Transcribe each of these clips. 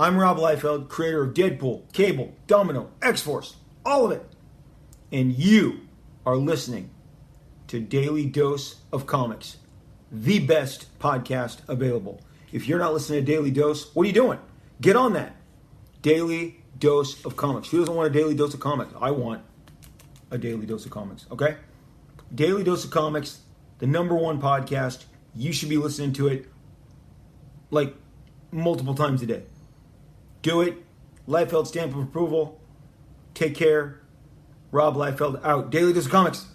I'm Rob Liefeld, creator of Deadpool, Cable, Domino, X-Force, all of it. And you are listening to Daily Dose of Comics, the best podcast available. If you're not listening to Daily Dose, what are you doing? Get on that. Daily Dose of Comics. Who doesn't want a daily dose of comics? I want a daily dose of comics, okay? Daily Dose of Comics, the number one podcast. You should be listening to it like multiple times a day. Do it. Liefeld stamp of approval. Take care. Rob Liefeld out. Daily Dose of Comics.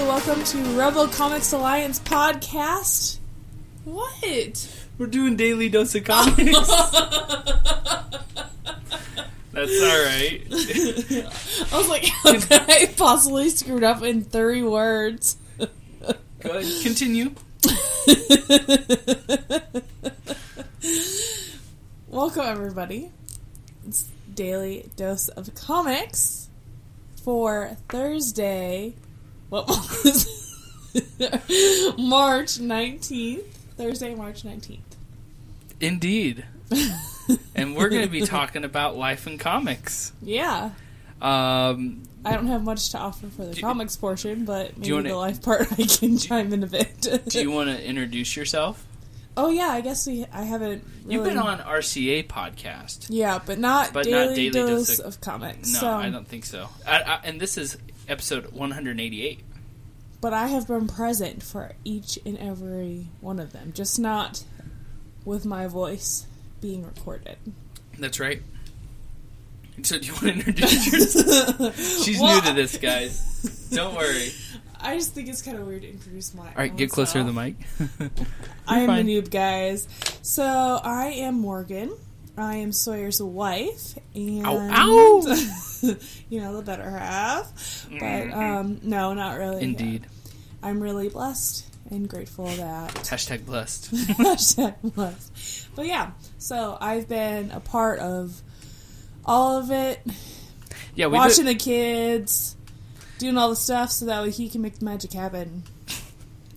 Welcome to Rebel Comics Alliance podcast. What? We're doing Daily Dose of Comics. That's alright. I was like, how could I possibly screw it up in 30 words? Go ahead, continue. Welcome, everybody. It's Daily Dose of Comics for Thursday. What was March 19th? Thursday, March 19th. Indeed. And we're going to be talking about life in comics. Yeah. I don't have much to offer for the comics portion, but maybe the life part I can chime in a bit. Do you want to introduce yourself? Oh, yeah, I guess I haven't really... You've been on RCA podcast. Yeah, but not Daily Dose of Comics. No, so, I don't think so. And this is episode 188. But I have been present for each and every one of them, just not with my voice being recorded. That's right. So do you want to introduce yourself? She's new to this, guys. Don't worry. I just think it's kind of weird to introduce my Alright, get closer to the mic. I am the noob, guys. So, I am Morgan. I am Sawyer's wife. And ow! You know, the better half. But, no, not really. Indeed. Yeah. I'm really blessed and grateful that... Hashtag blessed. Hashtag blessed. But yeah, so I've been a part of all of it. Yeah, watching the kids... Doing all the stuff so that way he can make the magic happen.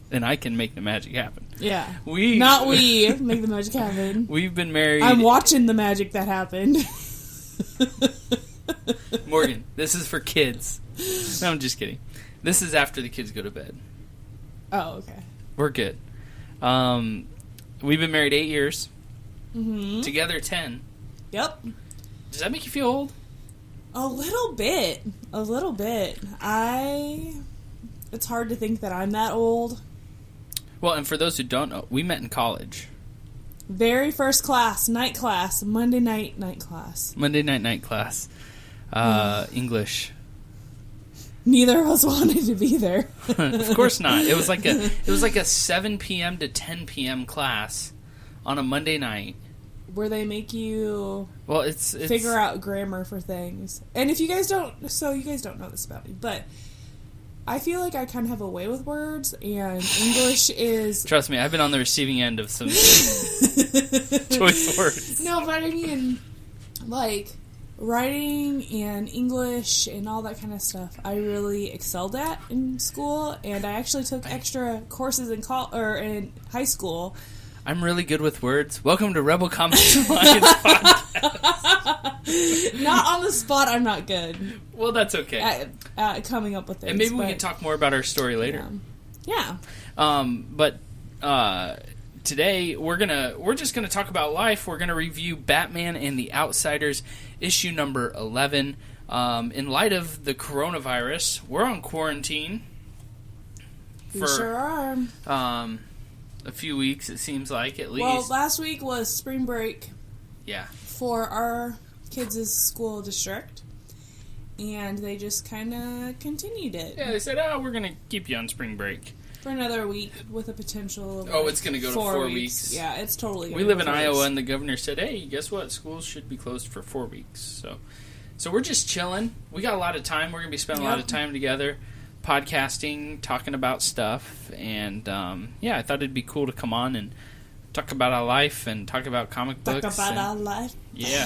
And I can make the magic happen. Yeah. Not we make the magic happen. We've been married... I'm watching the magic that happened. Morgan, this is for kids. No, I'm just kidding. This is after the kids go to bed. Oh, okay. We're good. We've been married 8 years. Mm-hmm. Together 10. Yep. Does that make you feel old? A little bit. It's hard to think that I'm that old. Well, and for those who don't know, we met in college. Very first class, night class, Monday night class. Monday night class. English. Neither of us wanted to be there. Of course not. It was like a 7 p.m. to 10 p.m. class on a Monday night. Where they make you it's figure out grammar for things. And if you guys don't know this about me, but I feel like I kind of have a way with words, and English is... Trust me, I've been on the receiving end of some choice words. No, but I mean, like, writing and English and all that kind of stuff, I really excelled at in school, and I actually took extra courses in high school. I'm really good with words. Welcome to Rebel Comics Alliance podcast. Not on the spot, I'm not good. Well, that's okay. At coming up with things. And maybe we can talk more about our story later. Yeah. But today we're just gonna talk about life. We're gonna review Batman and the Outsiders, issue number 11. In light of the coronavirus, we're on quarantine. We sure are. A few weeks, it seems like, at least. Well, last week was spring break. Yeah. For our kids' school district. And they just kind of continued it. Yeah, they said, we're going to keep you on spring break. For another week with a potential of it's going to go to 4 weeks. Yeah, it's totally We live in Iowa, and the governor said, hey, guess what? Schools should be closed for 4 weeks. So we're just chilling. We got a lot of time. We're going to be spending a lot of time together, podcasting, talking about stuff. And, I thought it'd be cool to come on and talk about our life and talk about comic books. Talk about our life. Yeah.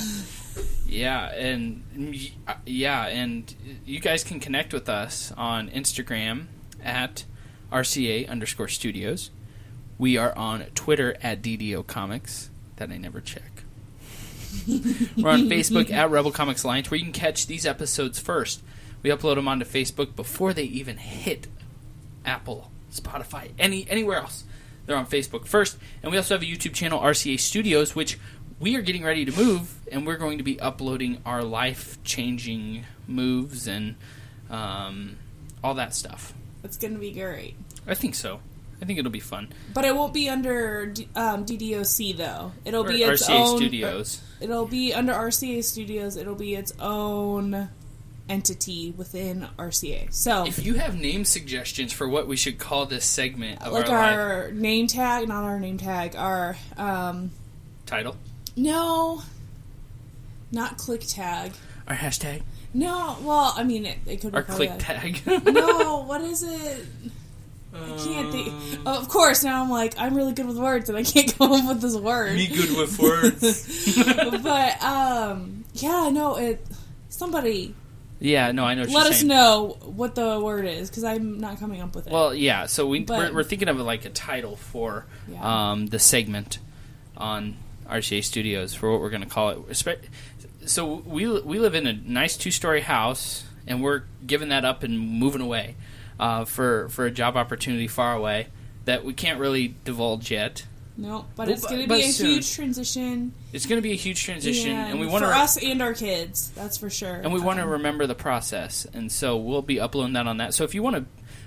And you guys can connect with us on Instagram at RCA Studios. We are on Twitter at DDO Comics. That I never check. We're on Facebook at Rebel Comics Alliance, where you can catch these episodes first. We upload them onto Facebook before they even hit Apple, Spotify, anywhere else. They're on Facebook first. And we also have a YouTube channel, RCA Studios, which we are getting ready to move, and we're going to be uploading our life-changing moves and all that stuff. It's going to be great. I think so. I think it'll be fun. But it won't be under DDOC, though. It'll be its RCA own... Studios. It'll be under RCA Studios. It'll be its own entity within RCA. So, if you have name suggestions for what we should call this segment of like our life... name tag, not our name tag, our... title? No. Not click tag. Our hashtag? No, well, I mean, it could be our click tag. No, what is it? I can't think. Oh, of course, now I'm like, I'm really good with words, and I can't come up with this word. Me good with words. But, no, somebody... Yeah, no, I know what Let you're us saying. know what the word is, because I'm not coming up with it. Well, yeah, so we're thinking of like a title for the segment on RCA Studios for what we're going to call it. So we live in a nice 2-story house, and we're giving that up and moving away for a job opportunity far away that we can't really divulge yet. No, but it's going to be a huge transition. It's going to be a huge transition, and we want for us and our kids, that's for sure. And we want to remember the process, and so we'll be uploading that on that. So if you want to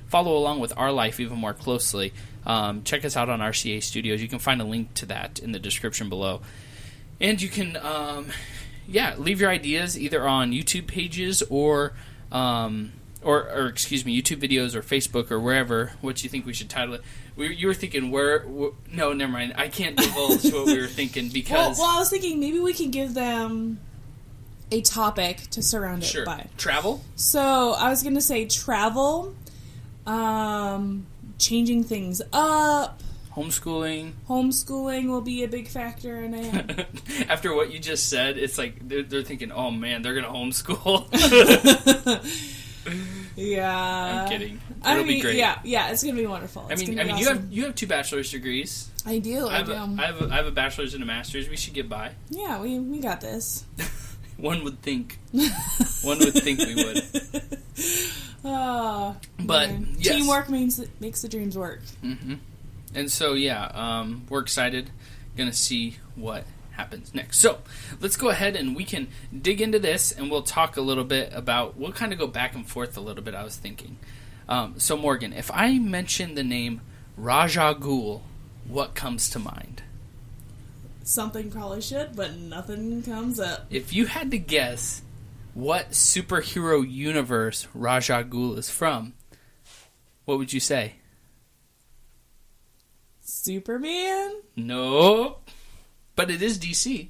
follow along with our life even more closely, check us out on RCA Studios. You can find a link to that in the description below, and you can leave your ideas either on YouTube pages or YouTube videos or Facebook or wherever. What you think we should title it? You were thinking no, never mind. I can't divulge what we were thinking because... Well, I was thinking maybe we can give them a topic to surround it by. Travel? So, I was going to say travel, changing things up. Homeschooling will be a big factor in it. After what you just said, it's like they're thinking, oh man, they're going to homeschool. Yeah, I'm kidding. It'll be great. Yeah, it's gonna be wonderful. Awesome. you have 2 bachelor's degrees. I do. I have a bachelor's and a master's. We should get by. Yeah, we got this. One would think. One would think we would. But yes. Teamwork makes the dreams work. Mm-hmm. And so we're excited. Gonna see what happens next. So let's go ahead and we can dig into this, and we'll talk a little bit about. We'll kind of go back and forth a little bit. I was thinking. So Morgan, if I mention the name Raja Ghul, what comes to mind? Something probably should, but nothing comes up. If you had to guess what superhero universe Raja Ghul is from, what would you say? Superman? Nope. But it is DC.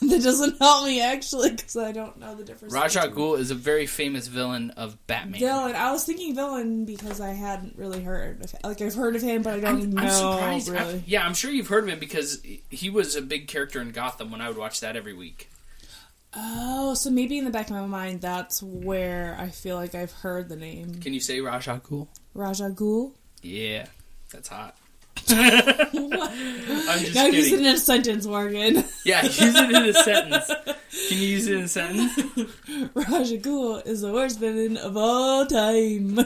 That doesn't help me, actually, because I don't know the difference. Raja Ghul is a very famous villain of Batman. Villain. I was thinking villain because I hadn't really heard of him. Like, I've heard of him, but I don't know. I'm surprised. Really. I'm sure you've heard of him because he was a big character in Gotham when I would watch that every week. Oh, so maybe in the back of my mind, that's where I feel like I've heard the name. Can you say Raja Ghul? Raja Ghul? Yeah, that's hot. I'm just now kidding. use it in a sentence, Morgan. Yeah, use it in a sentence. Can you use it in a sentence? Raja Ghul is the worst villain of all time.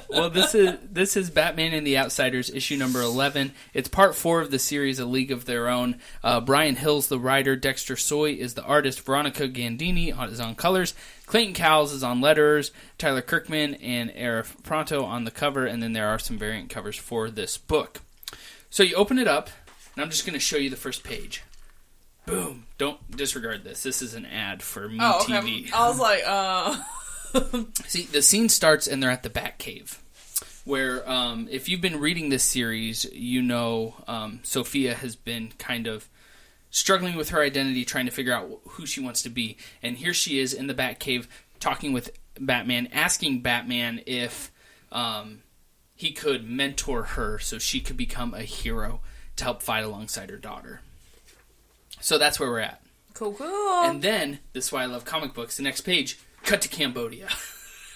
Well, this is Batman and the Outsiders, issue number 11. It's part 4 of the series, A League of Their Own. Brian Hill's the writer. Dexter Soy is the artist. Veronica Gandini is on colors. Clayton Cowles is on letters. Tyler Kirkman and Arif Pronto on the cover. And then there are some variant covers for this book. So you open it up, and I'm just going to show you the first page. Boom. Don't disregard this. This is an ad for Me TV. I was like, See, the scene starts and they're at the Batcave. where if you've been reading this series, you know Sophia has been kind of struggling with her identity, trying to figure out who she wants to be. And here she is in the Batcave talking with Batman, asking Batman if he could mentor her so she could become a hero to help fight alongside her daughter. So that's where we're at. Cool. And then, this is why I love comic books, the next page, cut to Cambodia.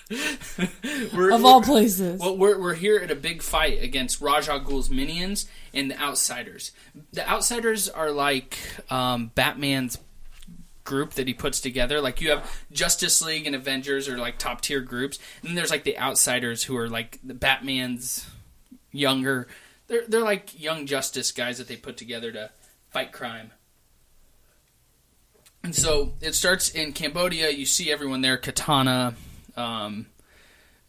Of all places. Well, we're here at a big fight against Ra's al Ghul's minions and the Outsiders. The Outsiders are like Batman's group that he puts together. Like, you have Justice League and Avengers are like top tier groups, and then there's like the Outsiders who are like the Batman's younger. They're like young Justice guys that they put together to fight crime. And so it starts in Cambodia. You see everyone there, Katana, and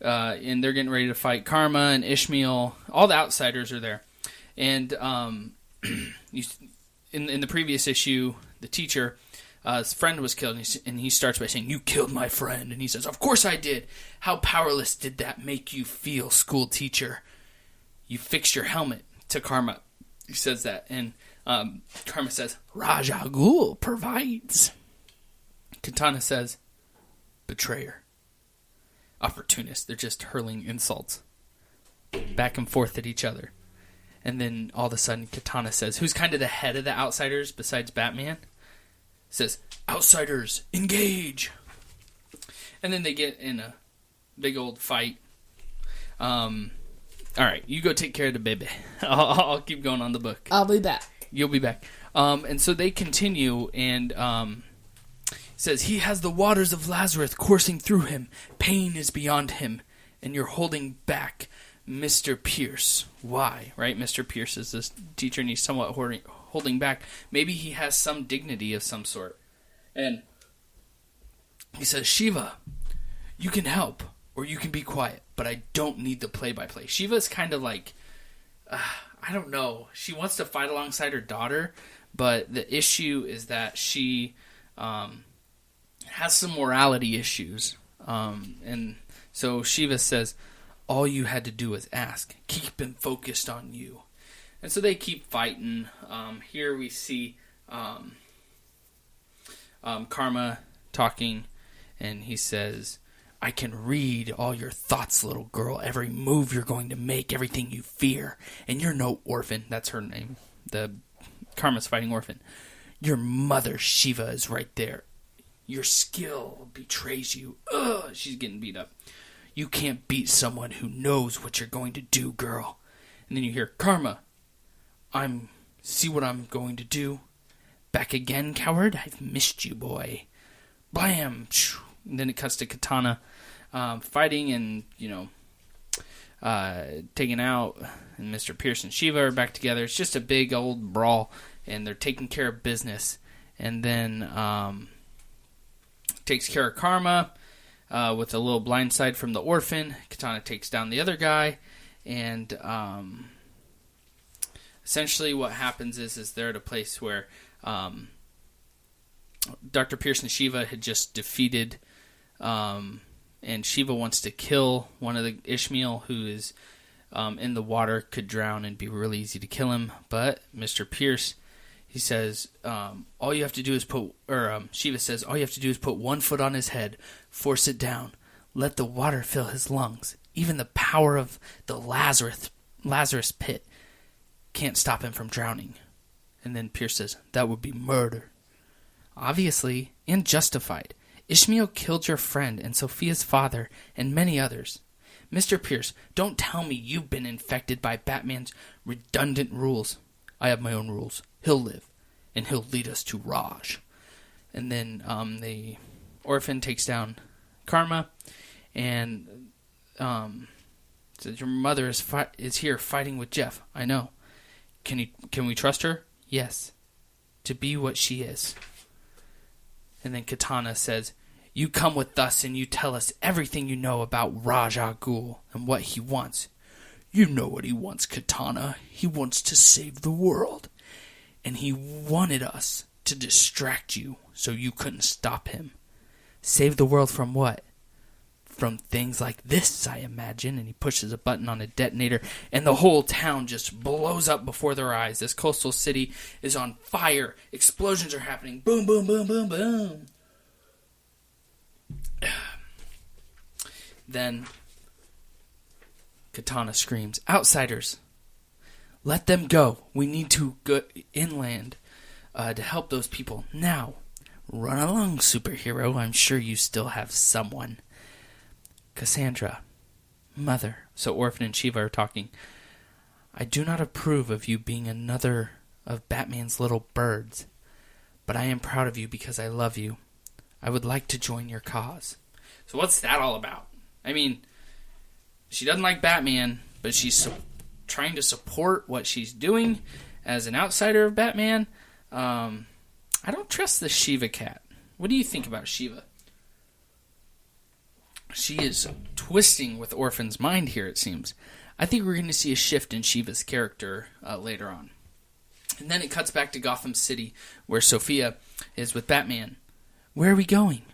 they're getting ready to fight Karma and Ishmael. All the Outsiders are there. And in the previous issue, the teacher, his friend was killed, and he starts by saying, "You killed my friend." And he says, "Of course I did. How powerless did that make you feel, school teacher? You fixed your helmet," to Karma. He says that, and Karma says, "Ra's al Ghul provides." Katana says, "Betrayer. Opportunist." They're just hurling insults back and forth at each other. And then all of a sudden Katana says, who's kind of the head of the Outsiders besides Batman, says, "Outsiders, engage!" And then they get in a big old fight. Alright, you go take care of the baby. I'll keep going on the book. I'll be back. You'll be back. And so they continue, and says, "He has the waters of Lazarus coursing through him. Pain is beyond him, and you're holding back Mr. Pierce." Why, right? Mr. Pierce is this teacher, and he's somewhat holding back. Maybe he has some dignity of some sort. And he says, "Shiva, you can help, or you can be quiet, but I don't need the play-by-play." Shiva is kind of like, I don't know. She wants to fight alongside her daughter, but the issue is that she has some morality issues. And so Shiva says, "All you had to do was ask. Keep him focused on you." And so they keep fighting. Here we see Karma talking, and he says, "I can read all your thoughts, little girl. Every move you're going to make, everything you fear. And you're no orphan." That's her name. The Karma's fighting orphan. "Your mother, Shiva, is right there. Your skill betrays you." Ugh, she's getting beat up. "You can't beat someone who knows what you're going to do, girl." And then you hear, "Karma, see what I'm going to do? Back again, coward? I've missed you, boy." Blam! And then it cuts to Katana fighting and, taking out. And Mr. Pierce and Shiva are back together. It's just a big old brawl, and they're taking care of business. And then takes care of Karma with a little blindside from the orphan. Katana takes down the other guy, and essentially what happens is they're at a place where Dr. Pierce and Shiva had just defeated, and Shiva wants to kill one of the Ishmael who is in the water, could drown and be really easy to kill him. But Mr. Pierce, he says, all you have to do is Shiva says, all you have to do is put one foot on his head, force it down, let the water fill his lungs. Even the power of the Lazarus pit can't stop him from drowning. And then Pierce says, that would be murder. Obviously, and justified. Ishmael killed your friend and Sophia's father and many others. Mr. Pierce, don't tell me you've been infected by Batman's redundant rules. I have my own rules. He'll live, and he'll lead us to Raj. And then the orphan takes down Karma, and says, your mother is here fighting with Jeff. I know. Can we trust her? Yes. To be what she is. And then Katana says, you come with us and you tell us everything you know about Ra's al Ghul and what he wants. You know what he wants, Katana. He wants to save the world. And he wanted us to distract you so you couldn't stop him. Save the world from what? from things like this, I imagine. And he pushes a button on a detonator, and the whole town just blows up before their eyes. This coastal city is on fire. Explosions are happening. Boom, boom, boom, boom, boom. Then Katana screams, "Outsiders! Let them go. We need to go inland to help those people. Now, run along, superhero. I'm sure you still have someone." Cassandra, Mother. So Orphan and Shiva are talking. "I do not approve of you being another of Batman's little birds, but I am proud of you because I love you. I would like to join your cause." So what's that all about? I mean, she doesn't like Batman, but she's trying to support what she's doing as an outsider of Batman. I don't trust the Shiva cat. What do you think about Shiva? She is twisting with Orphan's mind here, it seems. I think we're going to see a shift in Shiva's character later on. And then it cuts back to Gotham City, where Sophia is with Batman. "Where are we going?"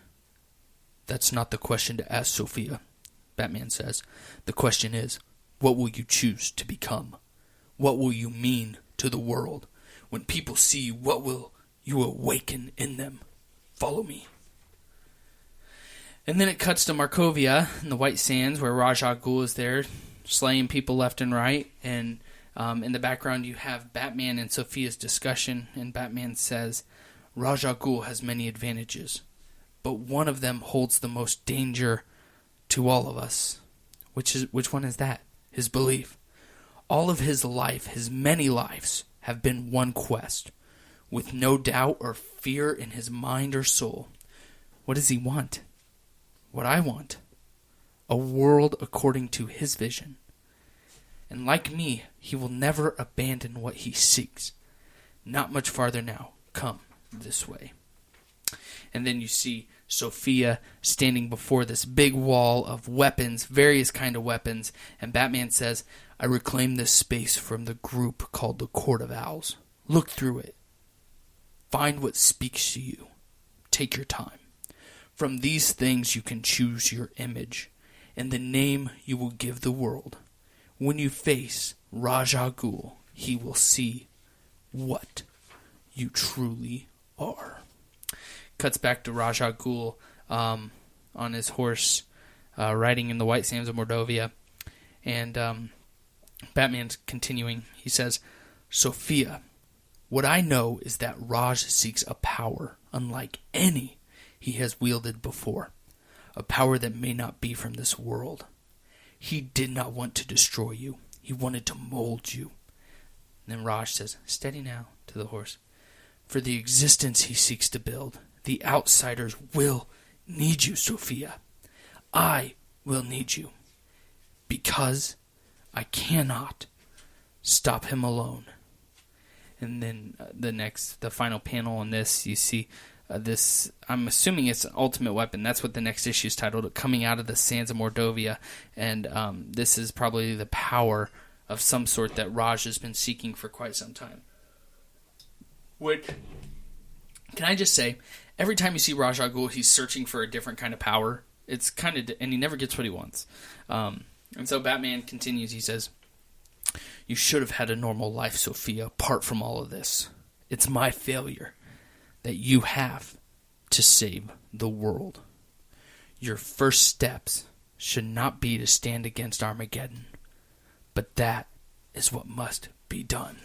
"That's not the question to ask, Sophia," Batman says. "The question is, what will you choose to become? What will you mean to the world? When people see you, what will you awaken in them? Follow me." And then it cuts to Markovia in the White Sands, where Ra's al Ghul is there, slaying people left and right. And in the background, you have Batman and Sophia's discussion. And Batman says, "Ra's al Ghul has many advantages, but one of them holds the most danger to all of us." Which one is that? His belief. All of his life, his many lives, have been one quest, with no doubt or fear in his mind or soul. What does he want? What I want. A world according to his vision. And like me, he will never abandon what he seeks. Not much farther now. Come this way. And then you see Sophia standing before this big wall of weapons, various kind of weapons, and Batman says, "I reclaim this space from the group called the Court of Owls. Look through it. Find what speaks to you. Take your time. From these things you can choose your image, and the name you will give the world. When you face Ra's al Ghul, he will see what you truly are." Cuts back to Ra's al Ghul on his horse, riding in the White Sands of Mordovia. And Batman's continuing. He says, "Sophia, what I know is that Ra's seeks a power unlike any he has wielded before. A power that may not be from this world. He did not want to destroy you. He wanted to mold you." And then Ra's says, "Steady now," to the horse. "For the existence he seeks to build, the outsiders will need you, Sophia. I will need you. Because I cannot stop him alone." And then the final panel on this, you see this, I'm assuming it's an ultimate weapon. That's what the next issue is titled, "Coming Out of the Sands of Mordovia." And this is probably the power of some sort that Ra's has been seeking for quite some time. Which, can I just say, every time you see Ra's al Ghul, he's searching for a different kind of power. It's kind of, and he never gets what he wants. And so Batman continues. He says, "You should have had a normal life, Sophia, apart from all of this. It's my failure that you have to save the world. Your first steps should not be to stand against Armageddon, but that is what must be done."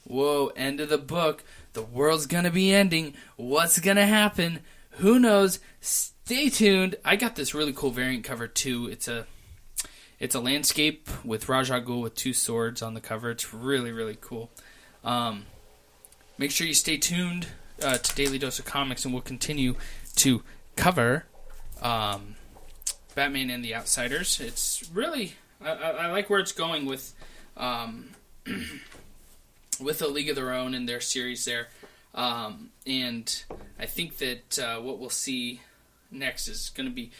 Whoa, end of the book. The world's gonna be ending. What's gonna happen? Who knows? Stay tuned. I got this really cool variant cover too. It's a landscape with Ra's al Ghul with two swords on the cover. It's really, really cool. Make sure you stay tuned to Daily Dose of Comics, and we'll continue to cover Batman and the Outsiders. It's really, I like where it's going with with A League of Their Own and their series there. And I think that what we'll see next is going to be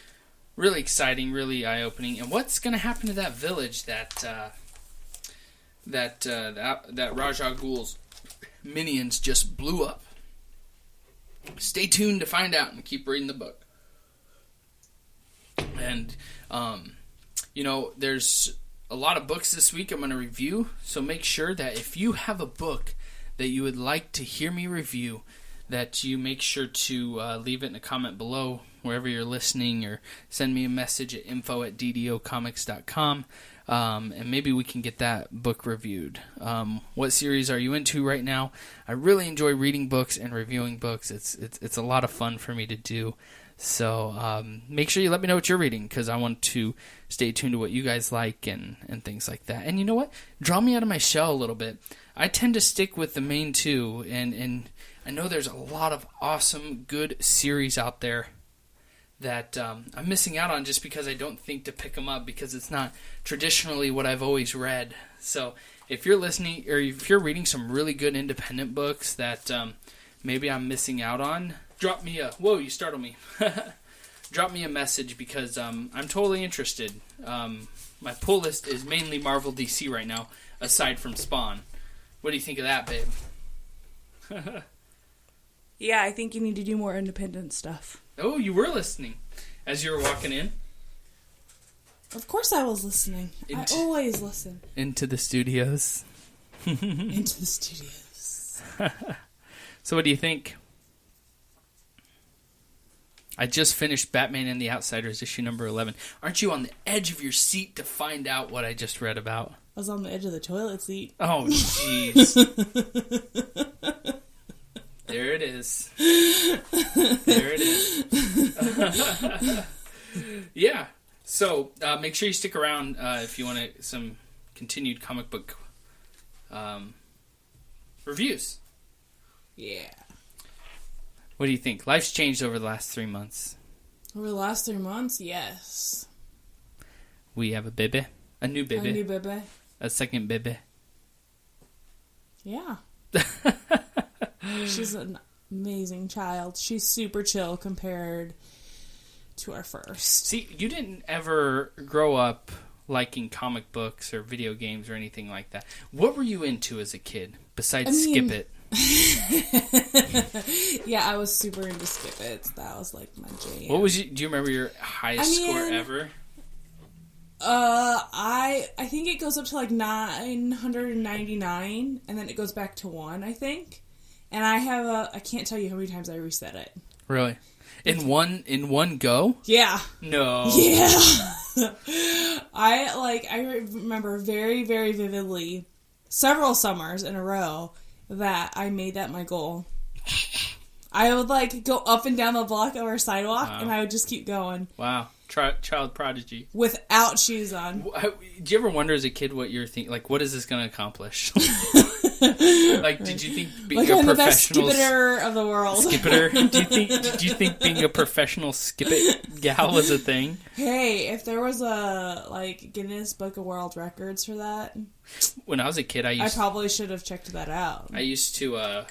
really exciting, really eye-opening. And what's going to happen to that village that Ra's al Ghul's minions just blew up? Stay tuned to find out and keep reading the book. And, there's a lot of books this week I'm going to review. So make sure that if you have a book that you would like to hear me review, that you make sure to leave it in a comment below wherever you're listening, or send me a message at info@ddocomics.com, and maybe we can get that book reviewed. What series are you into right now? I really enjoy reading books and reviewing books. It's a lot of fun for me to do. So make sure you let me know what you're reading, because I want to stay tuned to what you guys like and things like that. And you know what? Draw me out of my shell a little bit. I tend to stick with the main two, and I know there's a lot of awesome, good series out there that I'm missing out on just because I don't think to pick them up, because it's not traditionally what I've always read. So if you're listening, or if you're reading some really good independent books that maybe I'm missing out on, drop me a... Whoa, you startled me. Drop me a message, because I'm totally interested. My pull list is mainly Marvel DC right now, aside from Spawn. What do you think of that, babe? Yeah, I think you need to do more independent stuff. Oh, you were listening as you were walking in? Of course I was listening. I always listen. Into the studios. Into the studios. So what do you think? I just finished Batman and the Outsiders, issue number 11. Aren't you on the edge of your seat to find out what I just read about? I was on the edge of the toilet seat. Oh, jeez. There it is. There it is. Yeah. So make sure you stick around if you want some continued comic book reviews. Yeah. What do you think? Life's changed over the last 3 months. Over the last 3 months, yes. We have a baby. A new baby. A new baby. A second baby. Yeah. She's an amazing child. She's super chill compared to our first. See, you didn't ever grow up liking comic books or video games or anything like that. What were you into as a kid besides Skip It? Yeah, I was super into Skip It. That was like my jam. What was do you remember your highest score ever? I think it goes up to like 999, and then it goes back to 1, I think. And I can't tell you how many times I reset it. Really? In one go? Yeah. No. Yeah. I remember very, very vividly several summers in a row that I made that my goal. I would go up and down the block of our sidewalk, and I would just keep going. Wow. Child prodigy. Without shoes on. Do you ever wonder as a kid what you're thinking? Like, what is this going to accomplish? Did you think being a I'm the best professional skipper of the world? Skipper? Did you think being a professional skip it gal was a thing? Hey, if there was a Guinness Book of World Records for that, when I was a kid, I probably should have checked that out. I used to.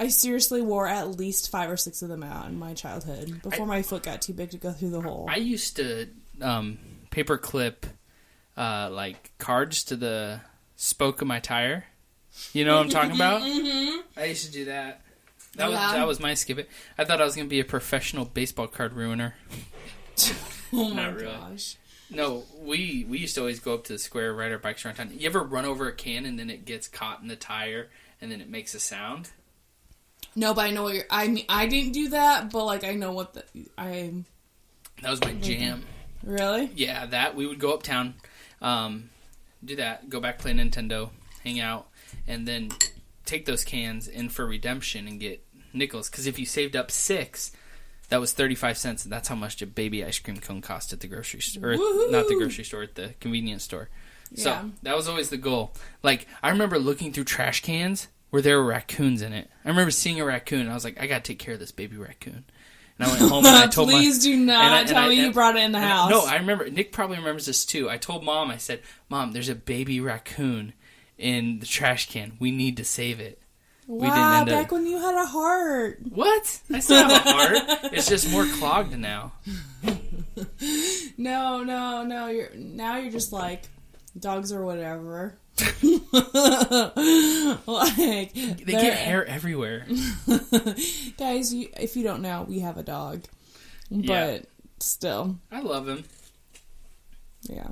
I seriously wore at least 5 or 6 of them out in my childhood before my foot got too big to go through the hole. I used to paper clip cards to the spoke of my tire. You know what I'm talking about? Mm-hmm. I used to do that. That was my skip it. I thought I was going to be a professional baseball card ruiner. Oh my gosh. No, we used to always go up to the square, ride our bikes around town. You ever run over a can and then it gets caught in the tire and then it makes a sound? No, but I know what I didn't do that, but I know what That was my jam. Really? Yeah, that we would go uptown, do that, go back play Nintendo, hang out, and then take those cans in for redemption and get nickels. Because if you saved up 6, that was 35 cents, and that's how much a baby ice cream cone cost at the grocery store. Not the grocery store, at the convenience store. So that was always the goal. I remember looking through trash cans where there were raccoons in it. I remember seeing a raccoon, and I was like, I gotta take care of this baby raccoon. And I went home and I told Please do not tell me you brought it in the house. No, I remember. Nick probably remembers this too. I told Mom, I said, Mom, there's a baby raccoon in the trash can. We need to save it. Wow, back when you had a heart. What? I still have a heart. It's just more clogged now. No. You're just dogs or whatever. They get hair everywhere. Guys, if you don't know, we have a dog. But still. I love him. Yeah.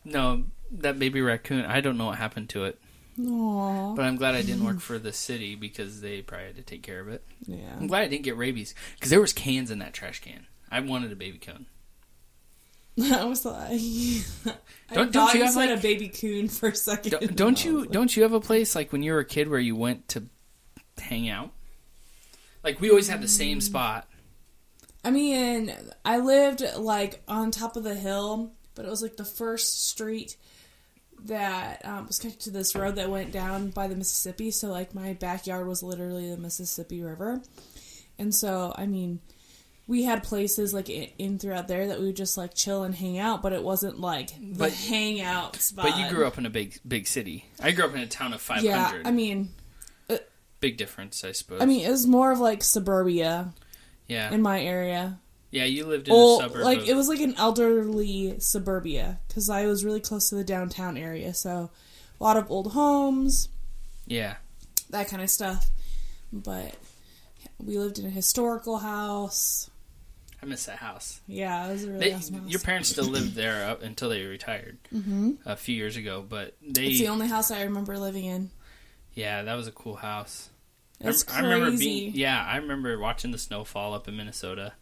No, that baby raccoon, I don't know what happened to it. Aww. But I'm glad I didn't work for the city because they probably had to take care of it. Yeah. I'm glad I didn't get rabies because there was cans in that trash can. I wanted a baby coon. I was like, Don't thought you you have, said like- a baby coon for a second. Don't you have a place like when you were a kid where you went to hang out? Like we always had the same spot. I mean, I lived like on top of the hill, but it was like the first street that was connected to this road that went down by the Mississippi. So like my backyard was literally the Mississippi River, and so I mean, we had places like in throughout there that we would just like chill and hang out, but it wasn't like the hangout spot. But you grew up in a big city. I grew up in a town of 500. Yeah, I mean, big difference, I suppose. I mean, it was more of like suburbia. Yeah. In my area. Yeah, you lived in a suburb. Like it was like an elderly suburbia because I was really close to the downtown area, so a lot of old homes. Yeah. That kind of stuff. But we lived in a historical house. I miss that house. Yeah, it was a really awesome house. Your parents still lived there up until they retired a few years ago, but it's the only house I remember living in. Yeah, that was a cool house. It's crazy. I remember watching the snow fall up in Minnesota.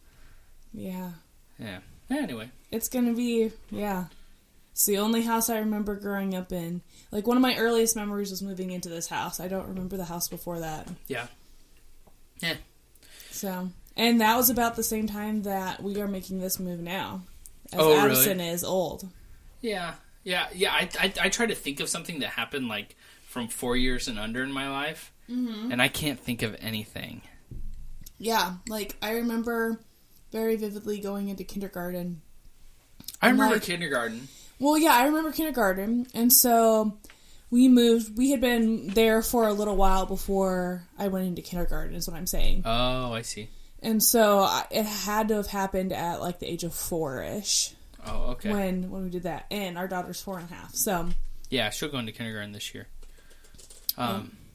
Yeah. Yeah. Anyway. It's gonna be, it's the only house I remember growing up in. Like, one of my earliest memories was moving into this house. I don't remember the house before that. Yeah. Yeah. So, and that was about the same time that we are making this move now. As Oh, Addison really? is old. Yeah. Yeah. Yeah. I try to think of something that happened, like, from 4 years and under in my life, and I can't think of anything. Yeah. Like, I remember very vividly going into kindergarten. I remember kindergarten. Well, yeah, I remember kindergarten. And so we moved. We had been there for a little while before I went into kindergarten, is what I'm saying. Oh, I see. And so it had to have happened at like the age of 4-ish. Oh, okay. When we did that. And our daughter's 4.5. So. Yeah, she'll go into kindergarten this year.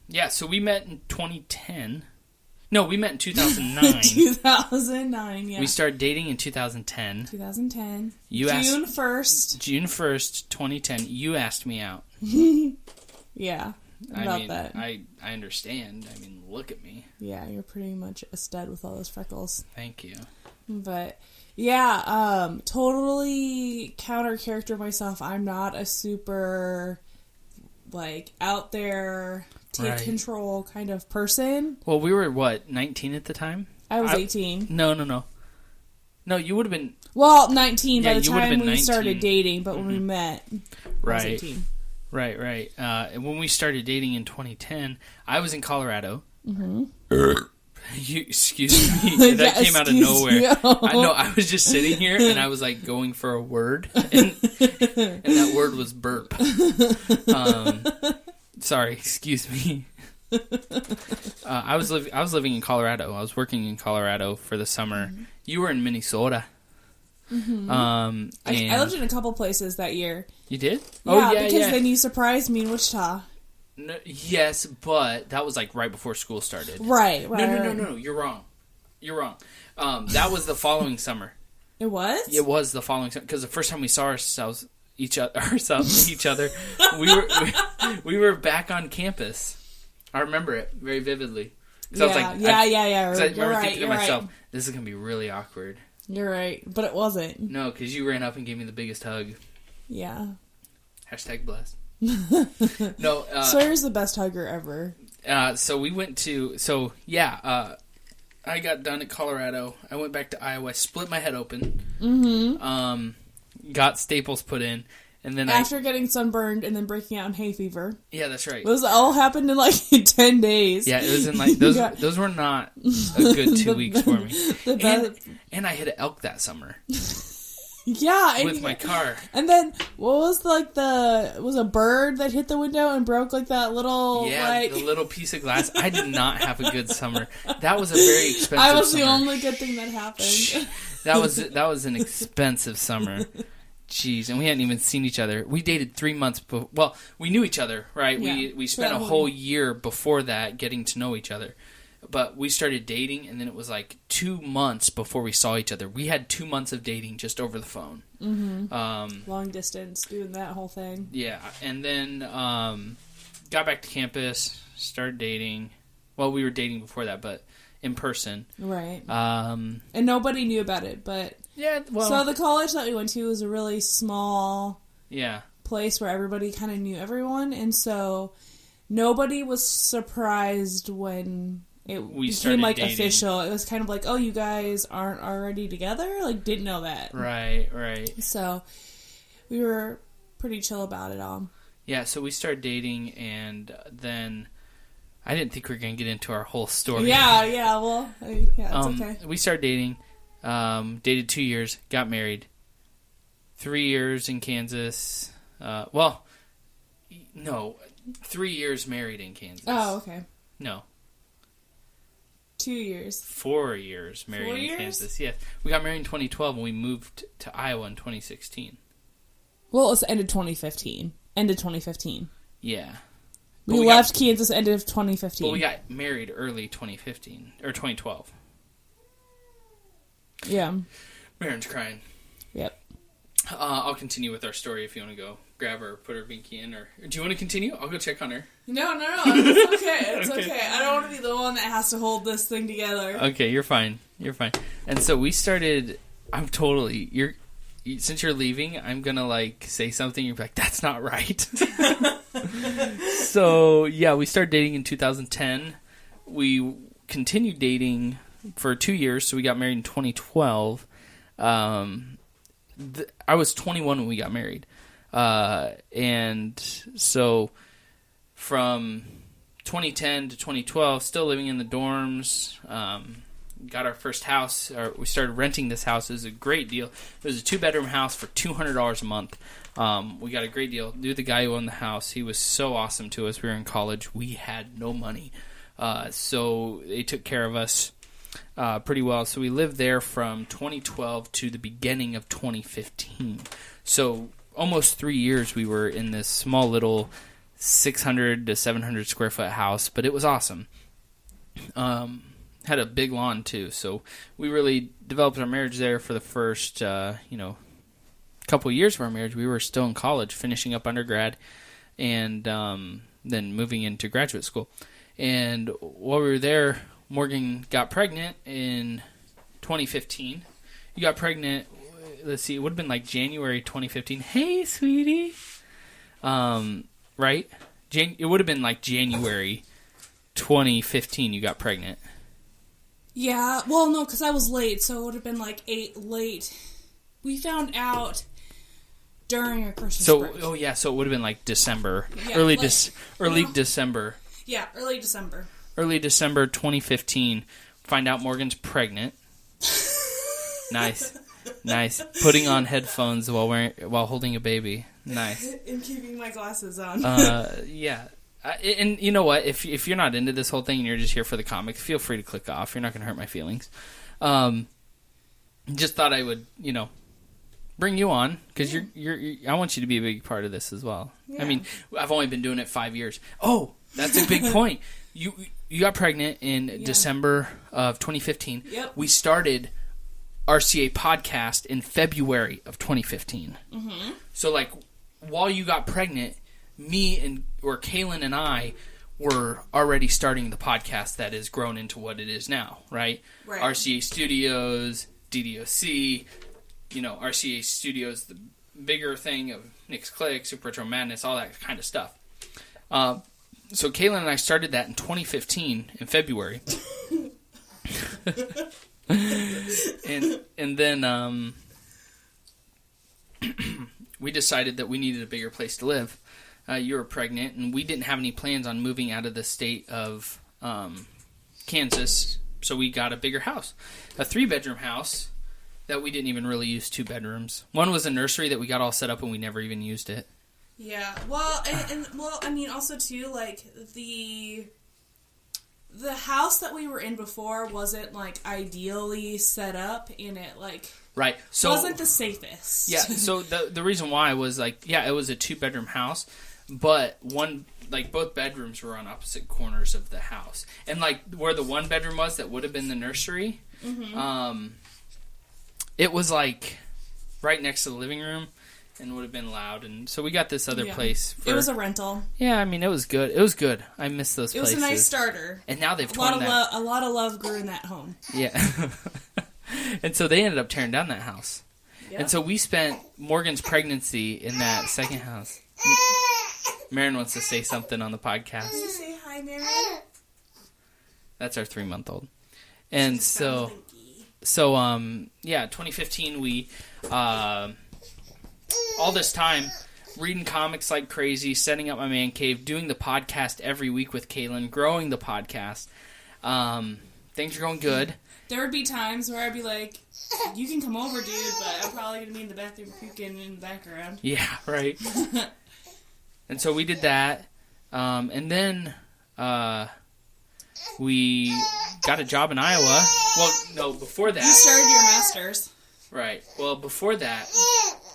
Yeah, so we met in 2010. No, we met in 2009. 2009, yeah. We started dating in 2010. 2010. June 1st. June 1st, 2010. You asked me out. Yeah. That. I understand. I mean, look at me. Yeah, you're pretty much a stud with all those freckles. Thank you. But, yeah, totally counter character myself. I'm not a super, like, out there, take control kind of person. Well, we were, 19 at the time? I was 18. No. No, you would have been... Well, 19 by the time we 19. started dating, but when we met, I was 18. Right. When we started dating in 2010, I was in Colorado. Excuse me. That came out of nowhere. I know. I was just sitting here, and I was, like, going for a word, and that word was burp. Sorry, excuse me. I was living in Colorado. I was working in Colorado for the summer. You were in Minnesota. I lived in a couple places that year. You did? Yeah, because then you surprised me in Wichita. No, yes, but that was like right before school started. Right. No. You're wrong. That was the following summer. It was? It was the following summer because the first time we saw each other, we were back on campus. I remember it very vividly. Yeah. I remember thinking to myself, this is gonna be really awkward. You're right, but it wasn't. No, because you ran up and gave me the biggest hug. Yeah. #blessed. No. Sawyer's the best hugger ever. So we went to. I got done at Colorado. I went back to Iowa. Split my head open. Got staples put in, and then after getting sunburned and then breaking out in hay fever. Yeah, that's right. Those all happened in like 10 days. Yeah, it was in like those were not a good 2 weeks for me. And I hit an elk that summer. Yeah, with my car. And then what was was a bird that hit the window and broke like that little the little piece of glass. I did not have a good summer. That was a very expensive summer. I was the only good thing that happened. That was an expensive summer. Jeez, and we hadn't even seen each other. We dated 3 months before. Well, we knew each other, right? Yeah, we spent a whole year before that getting to know each other. But we started dating, and then it was like 2 months before we saw each other. We had 2 months of dating just over the phone. Mm-hmm. Long distance, doing that whole thing. Yeah, and then got back to campus, started dating. Well, we were dating before that, but in person. Right. And nobody knew about it, but... Yeah, well... So the college that we went to was a really small... Yeah. Place where everybody kind of knew everyone, and so nobody was surprised when... We became, like, dating. Official. It was kind of like, oh, you guys aren't already together? Like, didn't know that. Right. So, we were pretty chill about it all. Yeah, so we started dating, and then... I didn't think we were going to get into our whole story. Yeah, well, it's okay. We started dating, dated 2 years, got married. 3 years in Kansas. 3 years married in Kansas. Oh, okay. No. 2 years. 4 years married in Kansas. Yeah. We got married in 2012 and we moved to Iowa in 2016. Well, it's end of 2015. End of 2015. Yeah. We left Kansas end of 2015. But we got married early 2015. Or 2012. Yeah. Marin's crying. Yep. I'll continue with our story if you want to go grab her or put her binky in. Or do you want to continue? I'll go check on her. No. It's okay. It's okay. I don't want to be the one that has to hold this thing together. Okay, you're fine. And so we started... Since you're leaving, I'm going to, like, say something. You're like, that's not right. So, yeah, we started dating in 2010. We continued dating for 2 years, so we got married in 2012. I was 21 when we got married. And so from 2010 to 2012, still living in the dorms, got our first house. We started renting this house. It was a great deal. It was a 2-bedroom house for $200 a month. We got a great deal. Knew the guy who owned the house. He was so awesome to us. We were in college. We had no money. So they took care of us pretty well. So we lived there from 2012 to the beginning of 2015. So almost 3 years we were in this small little 600 to 700 square foot house, but it was awesome. Had a big lawn too, so we really developed our marriage there for the first, couple years of our marriage. We were still in college, finishing up undergrad, and then moving into graduate school. And while we were there, Morgan got pregnant in 2015. You got pregnant, let's see, it would have been like January 2015. Hey, sweetie. Right? It would have been like January 2015 you got pregnant. Yeah, well, no, because I was late, so it would have been like late. We found out during our Christmas break. So it would have been like December. Yeah, early December. Yeah, early December. Early December 2015, find out Morgan's pregnant. Nice. Putting on headphones while holding a baby. Nice. And keeping my glasses on. Yeah. And you know what? If you're not into this whole thing and you're just here for the comics, feel free to click off. You're not going to hurt my feelings. Just thought I would, bring you on because I want you to be a big part of this as well. Yeah. I mean, I've only been doing it 5 years. Oh, that's a big point. You got pregnant in December of 2015. Yep. We started RCA podcast in February of 2015. Mm-hmm. So like while you got pregnant, Kaylin and I were already starting the podcast that has grown into what it is now, right? Right. RCA Studios, DDOC, RCA Studios, the bigger thing of Nick's Clique, Super Retro Madness, all that kind of stuff. So Kaylin and I started that in 2015 in February. and then we decided that we needed a bigger place to live. You were pregnant, and we didn't have any plans on moving out of the state of Kansas, so we got a bigger house. A 3-bedroom house that we didn't even really use 2 bedrooms. One was a nursery that we got all set up, and we never even used it. Yeah, well, I mean, also, too, like, the house that we were in before wasn't, like, ideally set up, and it, like... Right. So wasn't the safest. Yeah, so the reason why was, like, it was a 2-bedroom house, but one like both bedrooms were on opposite corners of the house, and like where the one bedroom was that would have been the nursery, it was like right next to the living room, and would have been loud. And so we got this other place. It was a rental. Yeah, I mean it was good. It was good. I miss those places. It was a nice starter. And now they've a lot of love grew in that home. Yeah, and so they ended up tearing down that house. Yep. And so we spent Morgan's pregnancy in that second house. Marin wants to say something on the podcast. Can you say hi, Marin? That's our 3-month-old. And so 2015 we all this time reading comics like crazy, setting up my man cave, doing the podcast every week with Kaylin, growing the podcast. Things are going good. There would be times where I'd be like, you can come over, dude, but I'm probably going to be in the bathroom puking in the background. Yeah, right. And so we did that. And then we got a job in Iowa. Well, no, before that. You started your master's. Right. Well, before that,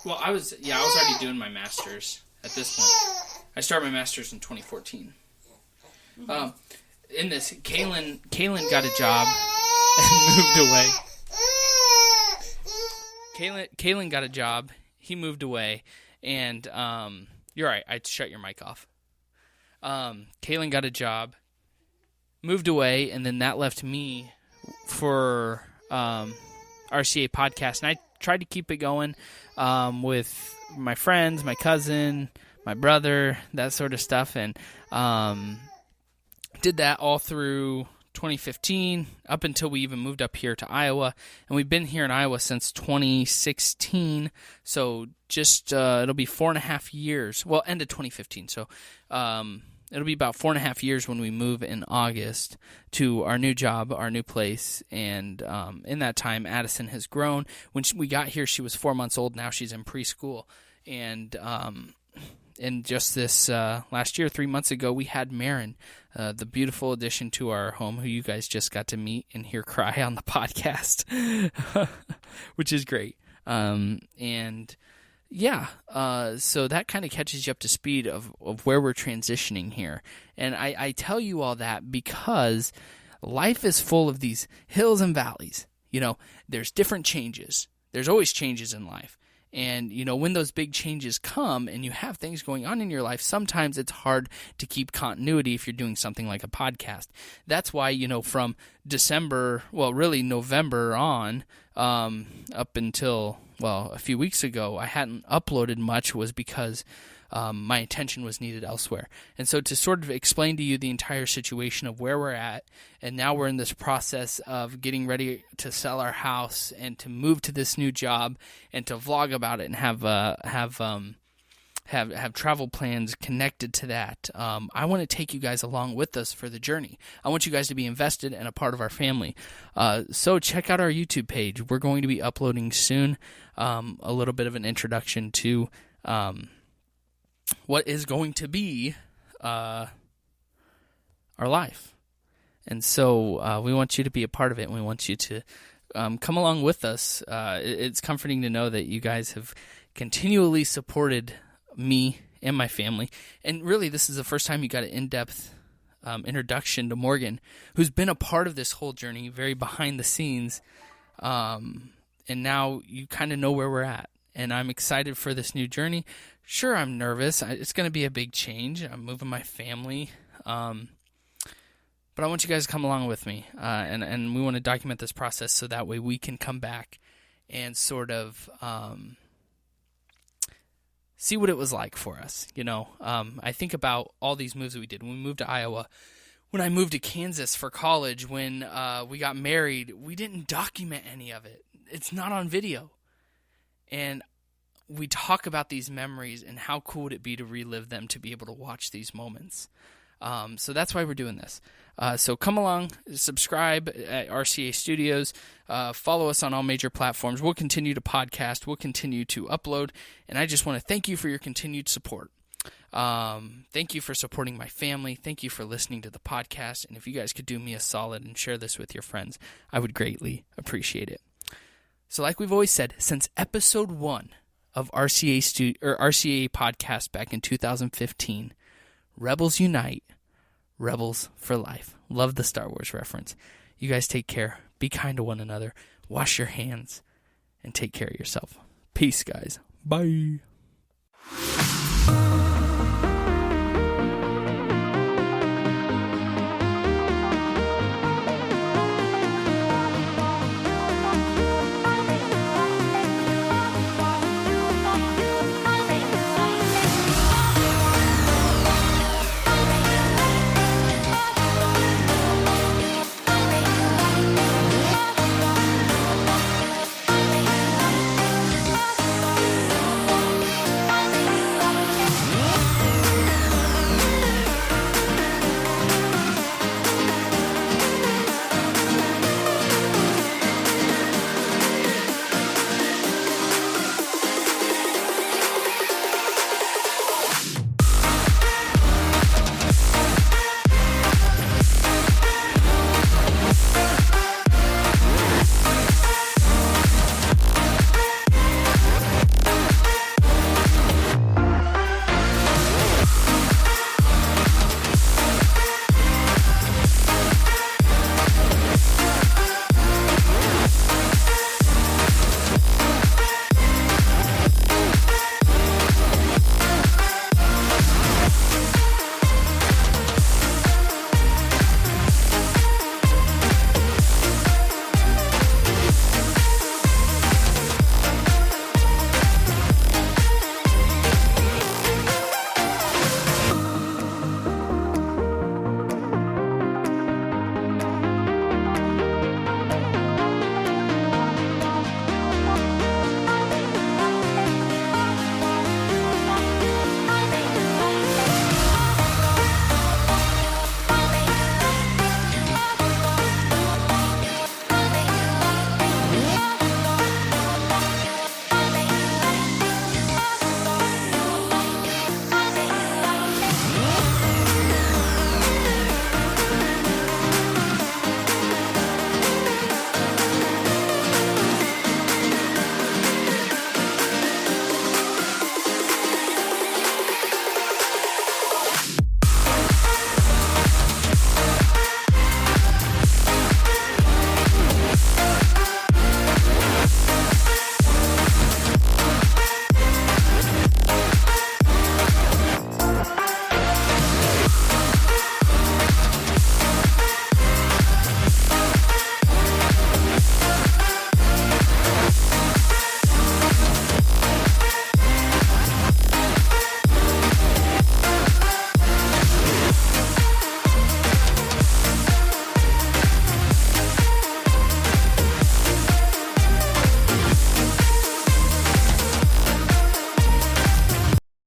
I was already doing my master's at this point. I started my master's in 2014. In this, Kaylin got a job and moved away. Kaylin got a job. He moved away, and you're right. I shut your mic off. Kaylin got a job, moved away, and then that left me for RCA podcast, and I tried to keep it going with my friends, my cousin, my brother, that sort of stuff, and did that all through 2015 up until we even moved up here to Iowa, and we've been here in Iowa since 2016, so just it'll be 4.5 years, well, end of 2015, so it'll be about 4.5 years when we move in August to our new job, our new place, and in that time Addison has grown. When we got here she was 4 months old, now she's in preschool, and just this last year, 3 months ago, we had Marin, the beautiful addition to our home, who you guys just got to meet and hear cry on the podcast, which is great. So that kind of catches you up to speed of where we're transitioning here. And I tell you all that because life is full of these hills and valleys. You know, there's different changes. There's always changes in life. And, you know, when those big changes come and you have things going on in your life, sometimes it's hard to keep continuity if you're doing something like a podcast. That's why, you know, from December, well, really November on, up until, well, a few weeks ago, I hadn't uploaded much was because my attention was needed elsewhere. And so to sort of explain to you the entire situation of where we're at, and now we're in this process of getting ready to sell our house and to move to this new job and to vlog about it and have travel plans connected to that. I want to take you guys along with us for the journey. I want you guys to be invested and a part of our family. So check out our YouTube page. We're going to be uploading soon a little bit of an introduction to what is going to be our life. And so we want you to be a part of it, and we want you to come along with us. It's comforting to know that you guys have continually supported me and my family. And really, this is the first time you got an in-depth introduction to Morgan, who's been a part of this whole journey, very behind the scenes. And now you kind of know where we're at. And I'm excited for this new journey. Sure, I'm nervous. It's going to be a big change. I'm moving my family. But I want you guys to come along with me. And we want to document this process so that way we can come back and sort of see what it was like for us. You know, I think about all these moves that we did. When we moved to Iowa, when I moved to Kansas for college, when we got married, we didn't document any of it. It's not on video. And we talk about these memories and how cool would it be to relive them, to be able to watch these moments. So that's why we're doing this. So come along, subscribe at RCA Studios, follow us on all major platforms. We'll continue to podcast. We'll continue to upload. And I just want to thank you for your continued support. Thank you for supporting my family. Thank you for listening to the podcast. And if you guys could do me a solid and share this with your friends, I would greatly appreciate it. So like we've always said, since episode 1 of RCA podcast back in 2015, Rebels unite. Rebels for life. Love the Star Wars reference. You guys take care. Be kind to one another. Wash your hands. And take care of yourself. Peace, guys. Bye.